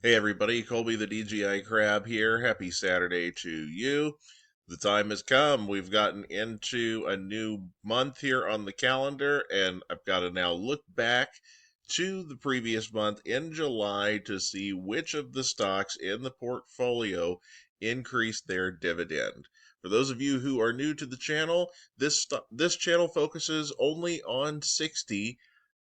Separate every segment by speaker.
Speaker 1: Hey everybody, Colby the DGI Crab here. Happy Saturday to you. The time has come. We've gotten into a new month here on the calendar, and I've got to now look back to the previous month in July to see which of the stocks in the portfolio increased their dividend. For those of you who are new to the channel, this channel focuses only on 60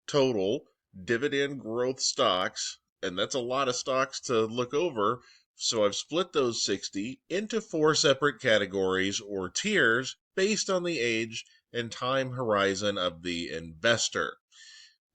Speaker 1: total dividend growth stocks, and that's a lot of stocks to look over. So I've split those 60 into four separate categories or tiers based on the age and time horizon of the investor,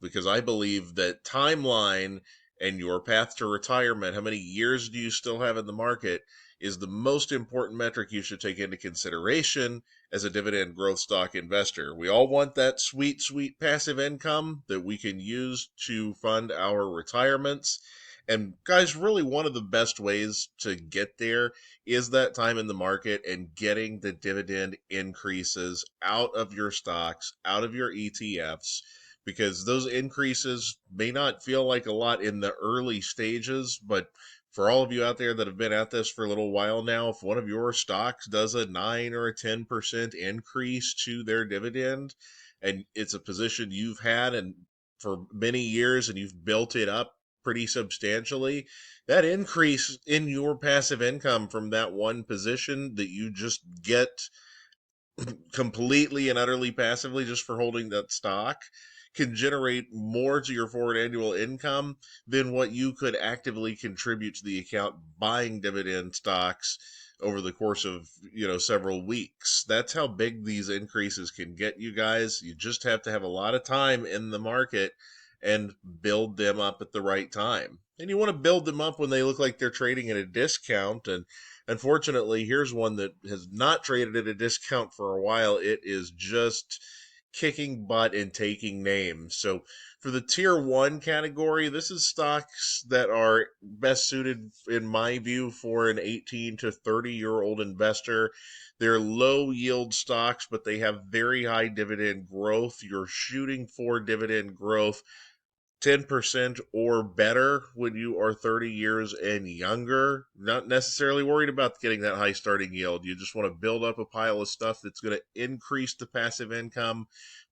Speaker 1: because I believe that timeline and your path to retirement, how many years do you still have in the market, is the most important metric you should take into consideration as a dividend growth stock investor. We all want that sweet, sweet passive income that we can use to fund our retirements. And guys, really one of the best ways to get there is that time in the market and getting the dividend increases out of your stocks, out of your ETFs, because those increases may not feel like a lot in the early stages, but for all of you out there that have been at this for a little while now, if one of your stocks does a 9 or a 10% increase to their dividend, and it's a position you've had and for many years and you've built it up pretty substantially, that increase in your passive income from that one position that you just get completely and utterly passively just for holding that stock can generate more to your forward annual income than what you could actively contribute to the account buying dividend stocks over the course of, several weeks. That's how big these increases can get you guys. You just have to have a lot of time in the market and build them up at the right time. And you want to build them up when they look like they're trading at a discount. And unfortunately, here's one that has not traded at a discount for a while. It is just kicking butt and taking names. So for the tier one category, this is stocks that are best suited, in my view, for an 18 to 30-year-old investor. They're low yield stocks, but they have very high dividend growth. You're shooting for dividend growth 10% or better when you are 30 years and younger. Not necessarily worried about getting that high starting yield. You just want to build up a pile of stuff that's going to increase the passive income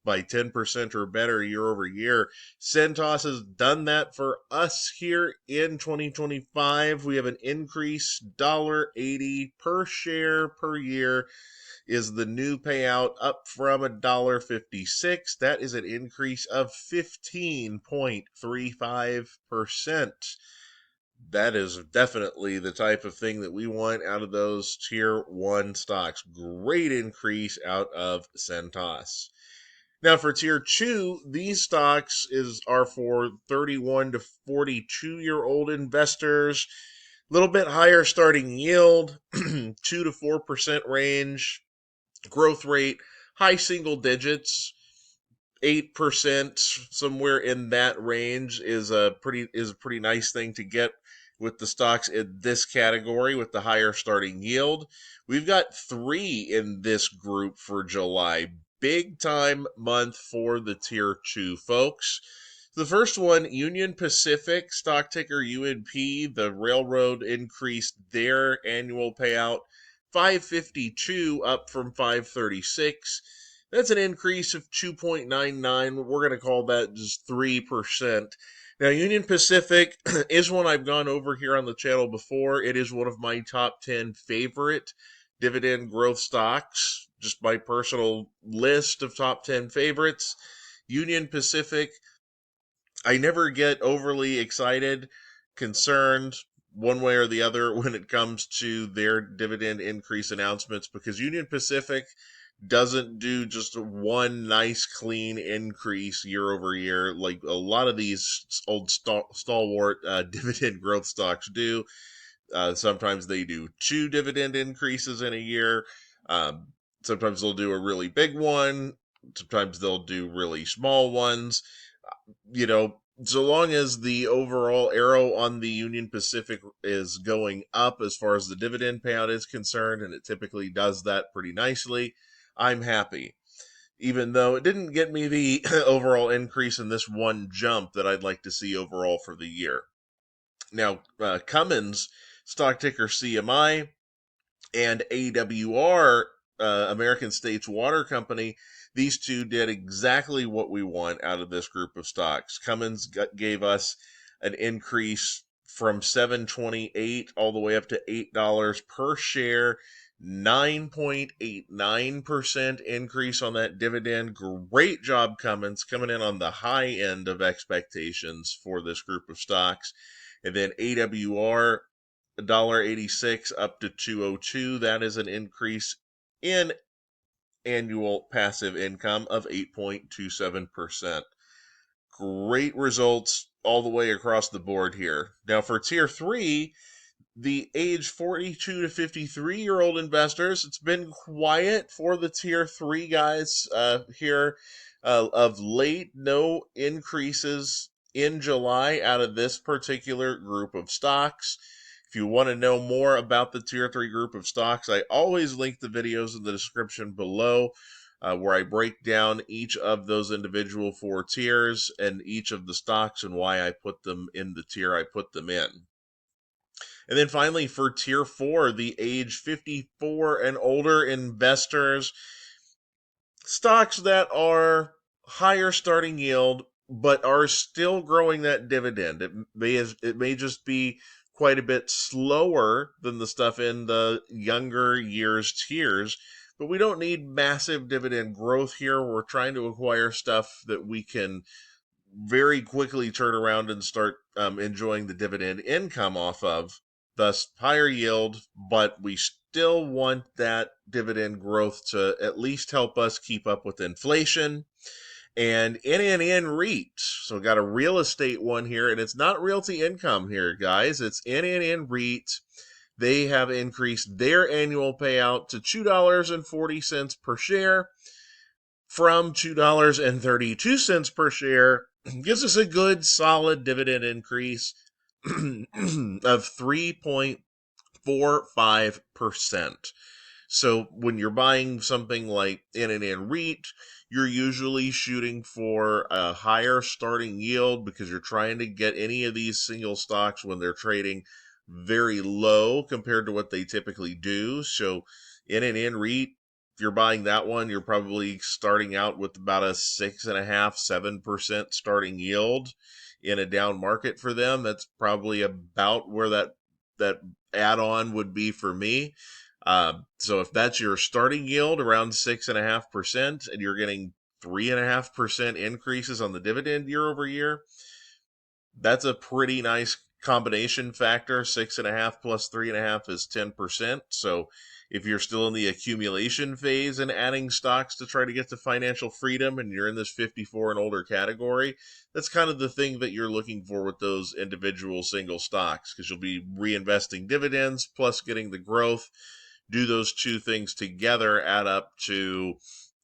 Speaker 1: by 10% or better year over year. Centos has done that for us here in 2025. We have an increase $1.80 per share per year is the new payout, up from $1.56. That is an increase of 15.35%. That is definitely the type of thing that we want out of those tier one stocks. Great increase out of Centos. Now for tier two, these stocks are for 31 to 42-year-old investors. A little bit higher starting yield, 2 to 4% range. Growth rate, high single digits, 8%, somewhere in that range is a pretty nice thing to get with the stocks in this category with the higher starting yield. We've got three in this group for July. Big time month for the tier two folks. The first one, Union Pacific, stock ticker UNP. The railroad increased their annual payout 552 up from 536. That's an increase of 2.99. We're going to call that just 3%. Now, Union Pacific is one I've gone over here on the channel before. It is one of my top 10 favorite dividend growth stocks, just my personal list of top 10 favorites. Union Pacific, I never get overly excited, concerned, one way or the other when it comes to their dividend increase announcements, because Union Pacific doesn't do just one nice clean increase year over year like a lot of these old stalwart dividend growth stocks do. Sometimes they do two dividend increases in a year. Sometimes they'll do a really big one. Sometimes they'll do really small ones. So long as the overall arrow on the Union Pacific is going up as far as the dividend payout is concerned, and it typically does that pretty nicely, I'm happy. Even though it didn't get me the overall increase in this one jump that I'd like to see overall for the year. Now, Cummins, stock ticker CMI, and AWR, American States Water Company, these two did exactly what we want out of this group of stocks. Cummins gave us an increase from 7.28 all the way up to $8 per share, 9.89% increase on that dividend. Great job, Cummins, coming in on the high end of expectations for this group of stocks. And then AWR, $1.86 up to 202. That is an increase in annual passive income of 8.27%. Great results all the way across the board here. Now for tier 3, the age 42 to 53-year-old investors, it's been quiet for the tier 3 guys here of late. No increases in July out of this particular group of stocks. If you want to know more about the tier 3 group of stocks, I always link the videos in the description below, where I break down each of those individual 4 tiers and each of the stocks and why I put them in the tier I put them in. And then finally, for tier 4, the age 54 and older investors, stocks that are higher starting yield but are still growing that dividend. It may just be quite a bit slower than the stuff in the younger years tiers, but we don't need massive dividend growth here. We're trying to acquire stuff that we can very quickly turn around and start enjoying the dividend income off of, thus higher yield, but we still want that dividend growth to at least help us keep up with inflation. And NNN REIT, so we got a real estate one here, and it's not realty income here, guys. It's NNN REIT. They have increased their annual payout to $2.40 per share from $2.32 per share. Gives us a good solid dividend increase of 3.45%. So when you're buying something like NNN REIT, you're usually shooting for a higher starting yield because you're trying to get any of these single stocks when they're trading very low compared to what they typically do. So NNN REIT, if you're buying that one, you're probably starting out with about a 6.5%, 7% starting yield in a down market for them. That's probably about where that add-on would be for me. So if that's your starting yield around 6.5%, and you're getting 3.5% increases on the dividend year over year, that's a pretty nice combination factor. 6.5 plus 3.5 is 10%. So if you're still in the accumulation phase and adding stocks to try to get to financial freedom and you're in this 54 and older category, that's kind of the thing that you're looking for with those individual single stocks, because you'll be reinvesting dividends plus getting the growth. Do those two things together add up to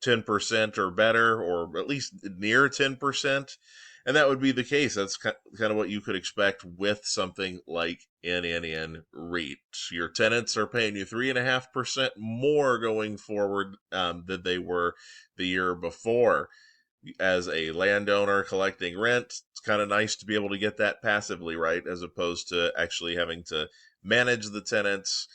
Speaker 1: 10% or better, or at least near 10%. And that would be the case. That's kind of what you could expect with something like NNN REIT. Your tenants are paying you 3.5% more going forward than they were the year before. As a landowner collecting rent, it's kind of nice to be able to get that passively, right? As opposed to actually having to manage the tenants,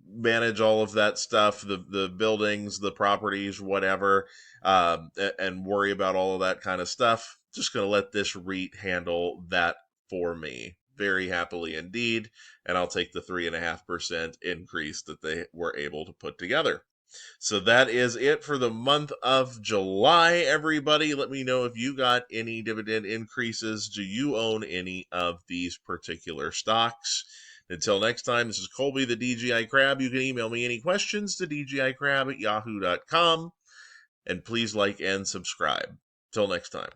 Speaker 1: manage all of that stuff, the buildings, the properties, whatever, and worry about all of that kind of stuff. Just going to let this REIT handle that for me very happily indeed, and I'll take the 3.5% increase that they were able to put together. So that is it for the month of July, everybody. Let me know if you got any dividend increases. Do you own any of these particular stocks? Until next time, this is Colby, the DGI Crab. You can email me any questions to dgicrab@yahoo.com. And please like and subscribe. Till next time.